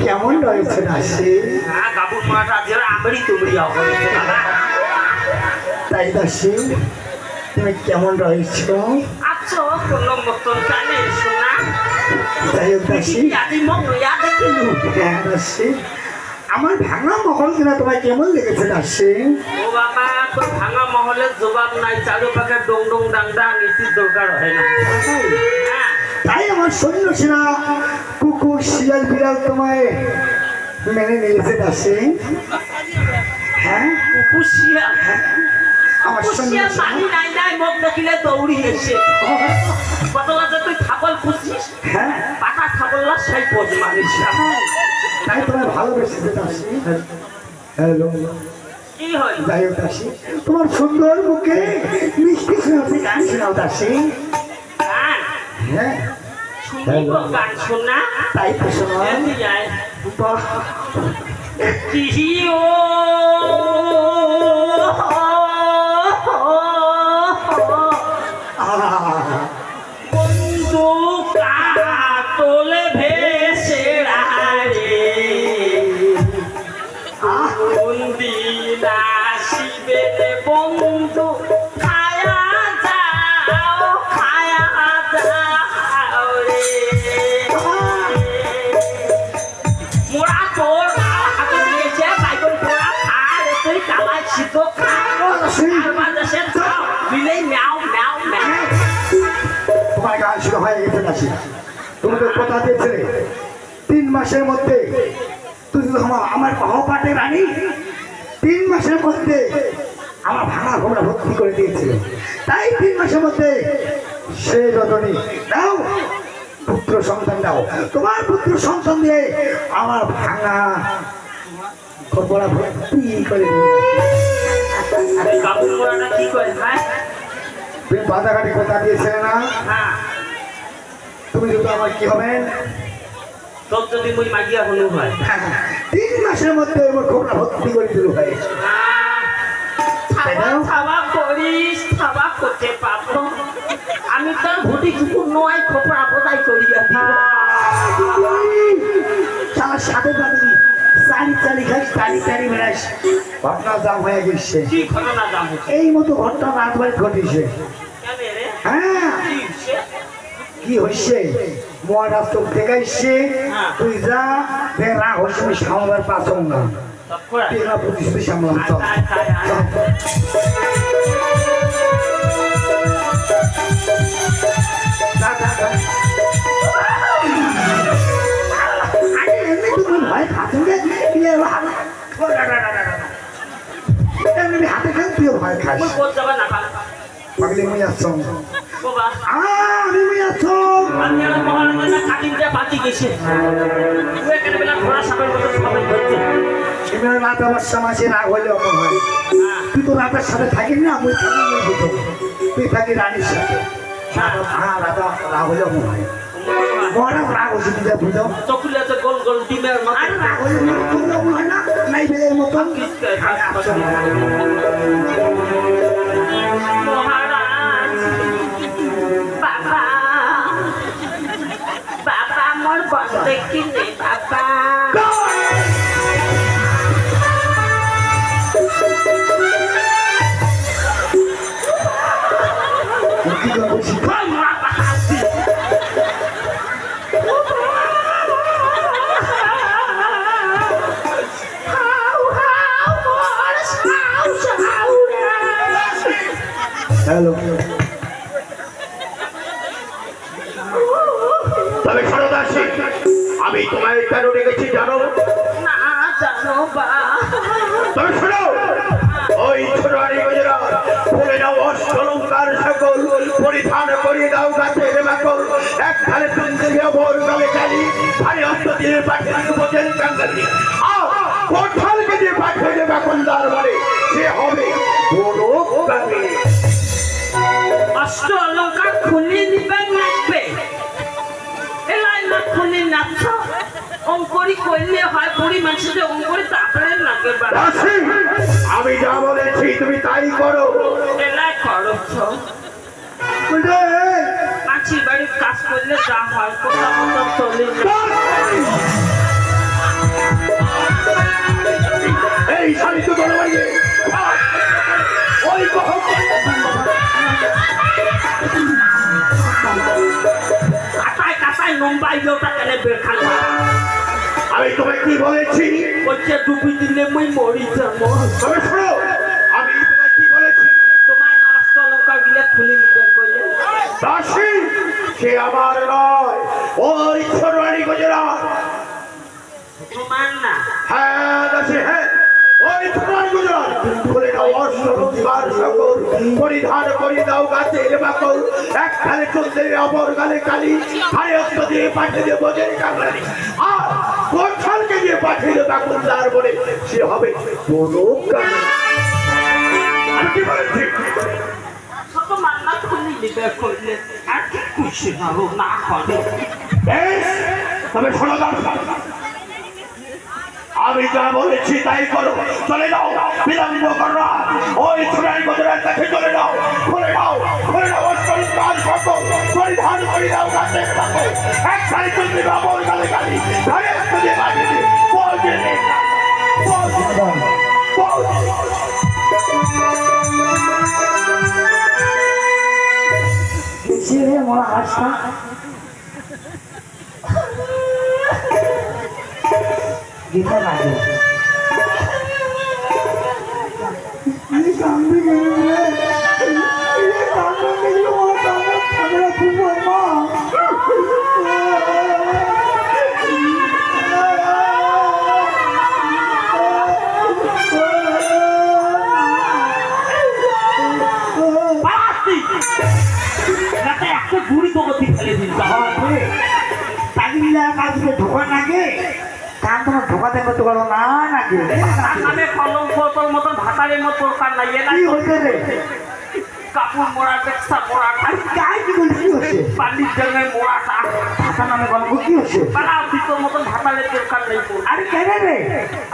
কেমন রয়েছে দাসী? তাই দাসী তুমি কেমন রয়েছ? যাই হোক দাসী, আমার ভাঙা মহল কিনা তোমায় কেমন লেগেছে দাসী? ও বাবা, তোর ভাঙা মহলের জবাব নাই, চারুপাখে ডং ডং ডাং ডাং এসির দরকার হয় না। তাই আমার সৈন্য সেনা কুকুর শিয়াল বিড়াল তোমায় মেনে নিয়েছে দাসী। হ্যাঁ, কুকুর শিয়াল, আমার সৈন্য পানি নাই নাই মুখ দেখিলে দৌড়ি এসে কতলা তুই ছাগল খুঁজছিস? হ্যাঁ, পাকা ছাগল সেই পোজ মারিস। তাই তোমায় ভালোবেসেছে দাসী। হ্যালো, কি হয়? যাই হোক দাসী, তোমার সুন্দর মুখে মিষ্টি শোনাতে গান শোনাও দাসী। হ্যাঁ, গান শোনা, তাই তো শোনা। বন্ধু কাতলে ভেসে রে দিন আসিবে বন্ধু, খায়া যাও খায়া যাও রে। মোরা তোর হাতে দিয়েছে বাইকন পোড়া খায়, তুই কামাই সিদ্ধ মিলেই ম্যাও ম্যাও ম্যাও। তোমার গান শুরু হয়ে গেছে দাসী। তুমি তো কথা দিয়েছিলে 3 মাসের মধ্যে তুই আমার পাটে রানী 3 মাসের মধ্যে আমার ভাঙা ঘোমরা ভর্তি করে দিয়েছিল। তাই 3 মাসের মধ্যে সে রজনী দাও, পুত্র সন্তান দাও। তোমার পুত্র সন্তান দিয়ে আমার ভাঙা ঘোমরা ভর্তি করে কি করে? তুমি বাধাঘাটি কথা দিয়েছিলে না? তুমি যদি আমার কি হবে? তোর যদি মুই মাগিয়া হলু হয় 3 মাসের মধ্যে আমার ঘোমরা ভর্তি করে দিল ভাই। থাবা করিস, থাবা করতে পাবো আমি তোর ভুটি কুকুর নয়, খোপড়া বোঝাই করিয়া দিব। সারা সাথে পাবি চারি চারি খাস, চারি চারি বেড়াস। ঘটনা জাম হয়ে গেছে। কি ঘটনা জাম হচ্ছে? এই মতো ঘটনা রাতবাড়ি ঘটেছে। হ্যাঁ, কি হয়েছে? মহারাজ তো দেখাইছে, তুই যা বেড়া হয়েছে সামলার পাচন না, টেকা প্রতিষ্ঠিত সামলাম। ভয় খাচ্ছেন হাতে খান, তুইও ভয় খাস। পাগলি মুই আসছ, আমি মুই আসছ। এমনি রাত অবশ্য মাসে রাগ হলে অমন হয় তুই তো রাতের সাথে থাকিস না আমি থাকি ওই বুঝো তুই থাকি রানীর সাথে হ্যাঁ রাধা রাগ হলে অমন হয় বড় রাগ হচ্ছে তুই বুঝো চকুলেতে গোল গোল ডিমের মতো আর রাগ হলে অমন হয় না নাই বেলের মতন মহারাজ বাবা বাবা মোর বসতে কিনে বাবা কি করছিস হ্যালো তবে সরদাসী আমি তোমায় কেন রেখেছি জানো? না জানো বা তবে শোনো ওই ছোটবাড়ি গুজরাট ফুলে দাও অষ্টলঙ্কার সকল পরিধান করিয়ে দাও গাছের মাকল এক ধারে তুলতে ভোর গলে চালি ভারী অস্ত্র দিয়ে পাঠিয়ে দিকে বোঝেন কাঙ্গালি কোঠালকে দিয়ে পাঠিয়ে দেবে এখন দরবারে সে হবে বড় কাঙ্গালি অষ্ট অলঙ্কার খুলে নিবেন লাগবে এলাই না খুলে নাচ অঙ্করি করলে হয় বুড়ি মানুষের অঙ্করি তারপরে লাগে দাসী, আমি যা বলেছি তুমি তাই করো এলাই করো মাছির বাড়ির কাজ করলে যা হয় কোথাও কোথাও চলে এই শাড়ি তো বড় ভাই ওই কাটায় কাটায় লম্বাই লোটা কেন বের খালি আমি তোমায় কি বলেছি বলছে ডুবি দিলে মই মরি যাবো তবে শোনো আমি তোমায় কি বলেছি তোমায় নষ্ট অলঙ্কার গিলে খুলে নিবে করলে দাসী সে আমার নয় ওই ছোটবাড়ি গুজরাট তোমার না হ্যাঁ দাসী হ্যাঁ ওই ছোটবাড়ি গুজরাট বলে দাও অষ্টলঙ্কার সকল পরিধান করিয়ে দাও গাছের বাকল এক খালে চলতে অপর গালে কালি হারে অস্ত্র দিয়ে পাঠিয়ে দিয়ে বোঝেন কাঙ্গালি আর কোঠালকে দিয়ে পাঠিয়ে দেবে এখন তার বলে সে হবে বড় কাঙ্গালি আমি কি বলেছি ছোট মান্না খুলে নিবে করলে আর কি খুশি হবো না হবে বেশ, তবে শোনো দাদা, আমি যা বলেছি তাই করো চলে যাও বিলম্ব করো না। ওই ছোড়াই বদলের কাছে চলে যাও খুলে দাও অষ্টলঙ্কার সকল পরিধান করে দাও গাছের বাকল এক খালি চলতে বাবর গালে গালি ধারে একটা দিয়ে বাড়ি দিয়ে পৌঁছে নে মোরা হাসা গীতা লাগে একটা গুড়ি জগতি ফেলে দিন তাগিলা কাজকে ঢোকা নাগে কান তোমার ঢোকা দেখো তো করো না নাকি নামে কলম বোতল মতন ভাতারের মতো কার না এ কি হয়েছে রে কাপড় মোড়া দেখছা মোড়া আরে কাই কি বলি কি হচ্ছে পানির জন্য মোড়াটা ভাষা নামে গল্প কি হচ্ছে পালা ভিতর মতন ভাতারের দরকার নেই তো আরে কেন রে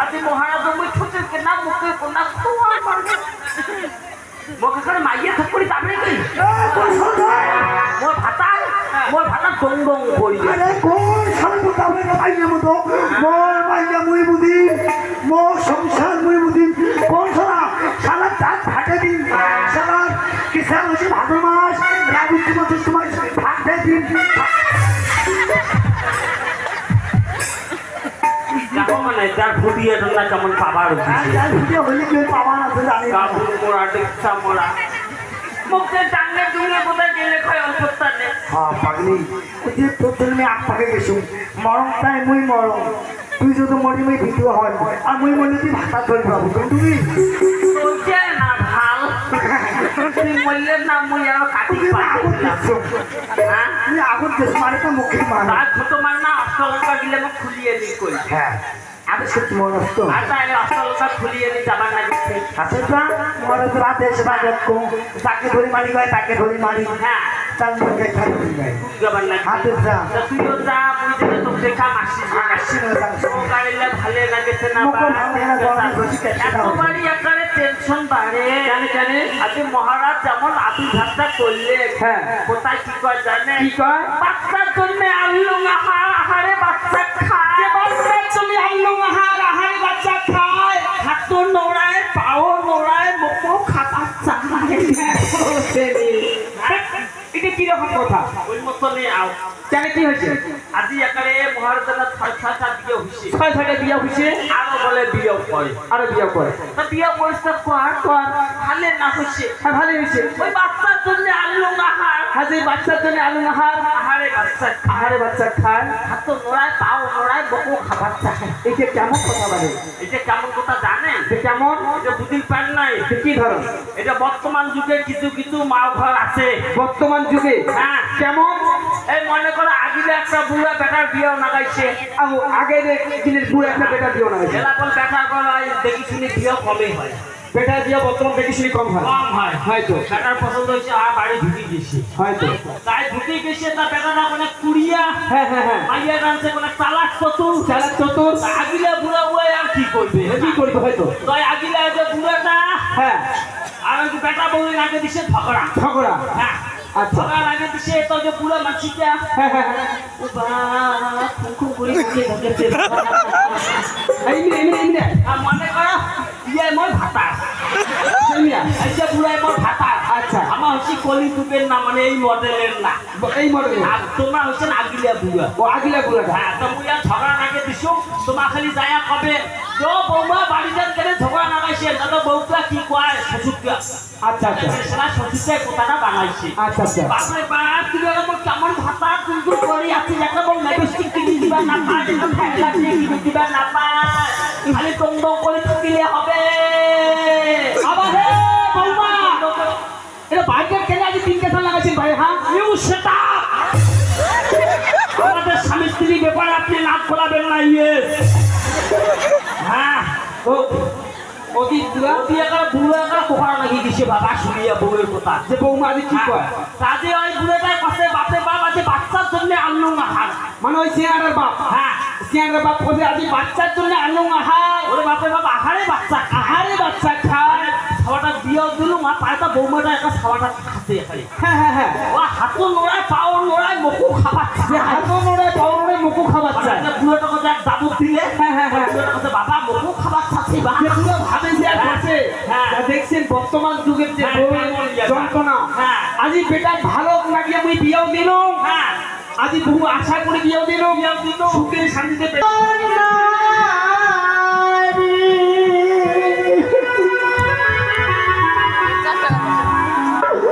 আজ মহারাজ মই ছোটের কে না মুখে কোনা খোয়া পারবে মুখে করে মাইয়ে থাকরি তারপরে কি মোর ভাতা ডং ডং করি আরে কোন সালে তো তাবে না মাইয়া মতো মোর মাইয়া মুই বুদ্ধি মোর সংসার মুই বুদ্ধি কোন সালা সালা দাঁত ফাটে দিন সালা কিসান হচ্ছে ভাদ্র মাস রাগুটি মাসের সময় ফাটে দিন দেখো মানে যার ফুটিয়ে ঠান্ডা কেমন পাবার যার ভিডিও হইলে কেউ পাবা না তো জানি না কাপড় মোড়া দেখছা মোড়া মুখে টাঙ্গে দুলে কোথায় গেলে খায় অল্পতা নেই হ্যাঁ পাগলি ওই যে তোর জন্য আগ পাকে গেছু মরম তাই মুই মরম তুই যদি মরি মুই ভিডিও হয় আর মুই মরলে তুই ভাতা ধরবি বাবু তুমি তোকে না ভাল তুই বললে না মুই আর কাটি তুই আগুন দিচ্ছ হ্যাঁ তুই আগুন দিচ্ছ মানে তো মুখে মার তার ছোট মার না অষ্টলঙ্কা গিলে মুখ খুলিয়ে নি কই হ্যাঁ আদেশ করছি মহারাজ আর তাহলে অষ্টলতা খুলিয়ে নিয়ে যাবার লাগছে আছে না মহারাজ আদেশ বাজত কো তাকে ধরে মারি গায় তাকে ধরে মারি হ্যাঁ তার মুখে খাই গায় যাবার লাগছে হাতে যা তা তুইও যা বুঝে তো দেখা মাসি আসি না তার ও গাড়িলে ভালো লাগছে না মুখ ভালো না গরম বসে খেতে এতবারই একারে টেনশন বাড়ে জানে আজকে মহারাজ যেমন আবির্ভাবটা করলে হ্যাঁ। কোথায় কি কয় জানে কি কয়? বাচ্চার জন্য আলু আহারে বাচ্চা খায় বাচ্চার জন্য আলু আহারে বাচ্চা খায় হাত নোড়ায় পাও নোড়ায় মুখো খাতা চায় এটা কিরকম কথা ওই মতনে আও কেন কি হয়েছে আজি একারে মহারাজের ছয়টা বিয়ে হয়েছে ছয় ছয়টা বিয়ে হয়েছে আরো বলে বিয়ে করে আরো বিয়ে করে তা বিয়ে পরিষ্কার কর ভালে না হয়েছে হ্যাঁ ভালো হয়েছে ওই বাচ্চার জন্য আলু আহার হাজির বাচ্চার জন্য আলু নাহার আহারে বাচ্চা আহারে বাচ্চা খায় হাত নোড়ায় পাও নোড়ায় বকো খাবার চায় এটা কেমন কথা বলে এটা কেমন কথা জানেন এটা কেমন এটা বুঝির পান নাই এটা কি ধরো এটা বর্তমান যুগে কিছু কিছু মাও ঘর আছে বর্তমান যুগে হ্যাঁ কেমন এই মনে করো আগিলে একটা বুড়া বেটার বিয়েও নাগাইছে আগে দিনের পুরো একটা বেটা দিও না হয়েছে এলাকার বেটার গলায় দেখি শুনি বিয়েও কমই হয় বেটা দিয়ে বর্তমান বেশি শুনি কম হয় কম হয় হয়তো বেটার পছন্দ হয়েছে আর বাড়ি ঢুকে গেছে হয়তো তাই ঢুকে গেছে তা বেটারা মানে কুড়িয়া হ্যাঁ হ্যাঁ হ্যাঁ মাইয়া গানছে মানে চালাক চতুর চালাক চতুর আগিলে বুড়া বুড়াই আর কি করবে কি করবে হয়তো তাই আগিলে যে বুড়াটা হ্যাঁ আর ওই বেটা বউ আগে দিছে ঝগড়া ঝগড়া হ্যাঁ আচ্ছা ঝগড়া আগে দিছে তো যে বুড়া মাছিটা হ্যাঁ হ্যাঁ হ্যাঁ ও বাবা খুব করে মুখে ঢুকেছে এমনি এমনি এমনি আর মনে করো ইয়ে মই ভাতা এমনি এই যে বুড়াই মই ভাতা আচ্ছা। আমার হচ্ছে কলি যুগের না মানে এই মডেলের না এই মডেল আর তোমার হচ্ছে আগিলে বুড়া ও আগিলা বুড়াটা হ্যাঁ তো মুই আর ঝগড়া নাগে দিছো তোমার খালি যায়া কবে যো বৌমা বাড়িতে গেলে ঝগড়া নাগাইছে দাদা বউটা কি কয় শ্বশুরটা আচ্ছা আচ্ছা সেটা শ্বশুরটাই কথাটা বানাইছে আচ্ছা আচ্ছা বাপরে বাপ তুই এরকম কেমন ভাতা কিন্তু করে আছিস একটা বল মেডিসিন কিনে দিবা না পায় একটা ফাইলা কিনে দিবা না পায় খালি টং টং করে থাকিলে হবে আবার হে বৌমা এটা বাইকের কেন আজ তিনটে ফেল লাগাইছেন ভাই হ্যাঁ নিউ সেটআপ আমাদের স্বামী স্ত্রী ব্যাপারে আপনি নাক খোলাবেন না ইয়েস হ্যাঁ ও ওদি বুড়া ওদি একটা বুড়ো একটা কোহারা লাগিয়ে দিছে বাবা শুনিয়া বউয়ের কথা যে বৌমা আজ কি কয় কাজে ওই বুড়োটার কাছে বাপে বাপ আছে বাচ্চার জন্য আনলো না হার মানে ওই সিয়ারের বাপ হ্যাঁ সিয়ারের বাপ কোথায় আজ বাচ্চার জন্য আনলো আহার ওরে বাপে বাপ আহারে বাচ্চা আহারে বাচ্চা খায় খাওয়াটা দিয়েও দিল মা পায়টা বৌমাটা একটা খাওয়াটা খাচ্ছে খালি হ্যাঁ হ্যাঁ হ্যাঁ ও হাতও নোড়ায় পাও নোড়ায় মুখও খাবাচ্ছে যে হাত নোড়ে পাও নোড়ে মুখো খাওয়াচ্ছে বুড়োটা কথা এক দাবুক দিলে হ্যাঁ হ্যাঁ হ্যাঁ বুড়োটা কথা বাবা মুখও খাবাচ্ছে বা যে পুরো ভাবে যে আর আছে হ্যাঁ। তা দেখছেন বর্তমান যুগের যে হ্যাঁ, বউয়ের কেমন ইয়ে যন্ত্রণা হ্যাঁ। আজি বেটা ভালো লাগিয়ে মুই বিয়েও দিলাম হ্যাঁ আজি বহু আশা করে বিয়েও দিলাম সুখে শান্তিতে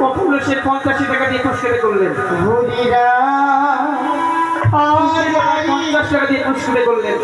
পপুলেশন 85 টাকা দিয়ে খরচ করে করলেন 50 টাকা দিয়ে খরচ করে করলেন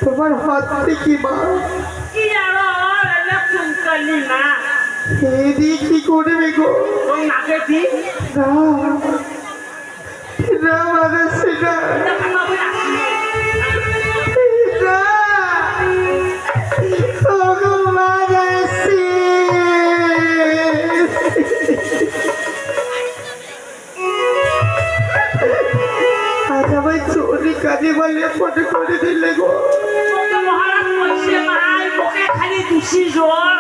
তোমার হাত থেকে মা কি জানো এলা চুনকালি না এদি কি করবে গো ওই নাকে দি না না মানে সেটা চুরি কাজে বলে পটে করে দিলে গো তোকে মহারাজ কইছে মাই তোকে খালি দুষি জ্বর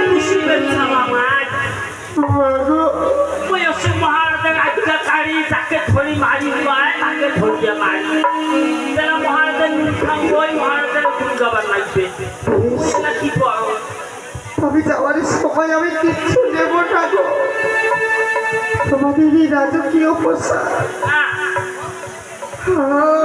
দুষি বেচ্ছা মামাই মাগো ওই আছে মহারাজের আজ্ঞাকারী যাকে ধরি মারি পায় তাকে ধরিয়ে মারি তারা মহারাজের নির্খাম বই মহারাজের গুণ গাবার লাগবে না কি করো আমি যাওয়ার সময় আমি কিচ্ছু নেব না গো তোমাদের এই রাজকীয় পোশাক না আহ,